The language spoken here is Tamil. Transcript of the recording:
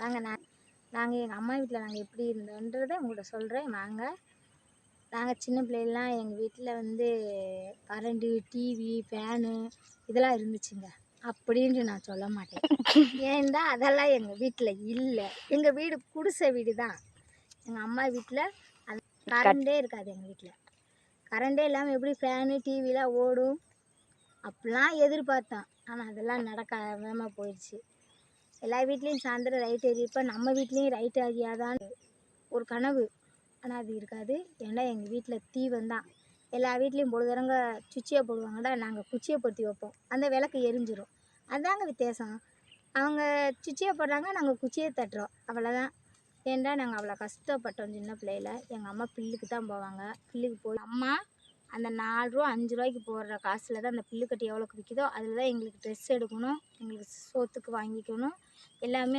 நாங்கள் எங்கள் அம்மா வீட்டில் நாங்கள் எப்படி இருந்தோன்றதை உங்கள்கிட்ட சொல்கிறேன். நாங்கள் சின்ன பிள்ளைலாம் எங்கள் வீட்டில் வந்து கரண்டு, டிவி, ஃபேனு இதெல்லாம் இருந்துச்சுங்க. அப்படின்ட்டு நான் சொல்ல மாட்டேன். ஏன்னா அதெல்லாம் எங்கள் வீட்டில் இல்லை. எங்கள் வீடு குடிசை வீடு தான். எங்கள் அம்மா வீட்டில் அது கரண்டே இருக்காது. எங்கள் வீட்டில் கரண்டே இல்லாமல் எப்படி ஃபேனு, டிவிலாம் ஓடும் அப்படிலாம் எதிர்பார்த்தோம். ஆனால் அதெல்லாம் நடக்காமல் போயிடுச்சு. எல்லா வீட்லேயும் சாயந்தரம் ரைட் எரியுப்போ நம்ம வீட்லேயும் ரைட் எரியாதான்னு ஒரு கனவு. ஆனால் அது இருக்காது. ஏன்னா எங்கள் வீட்டில் தீபம் தான். எல்லா வீட்லேயும் பொழுதுறங்க சுச்சியை போடுவாங்கடா, நாங்கள் குச்சியை பொருத்தி வைப்போம். அந்த விளக்கு எரிஞ்சிடும். அதாங்க வித்தியாசம். அவங்க சுச்சியை போடுறாங்க, நாங்கள் குச்சியை தட்டுறோம், அவ்வளோதான். ஏன்டா நாங்கள் அவ்வளோ கஷ்டப்பட்டோம் சின்ன பிள்ளையில். எங்கள் அம்மா பில்லுக்கு தான் போவாங்க. பில்லுக்கு போய் அம்மா அந்த 4 ரூபா 5 ரூபாய்க்கு போடுற காசில் தான் அந்த பில்லுக்கட்டி எவ்வளோக்கு விற்கிதோ அதில் தான் எங்களுக்கு ட்ரெஸ் எடுக்கணும், எங்களுக்கு சோத்துக்கு வாங்கிக்கணும், எல்லாமே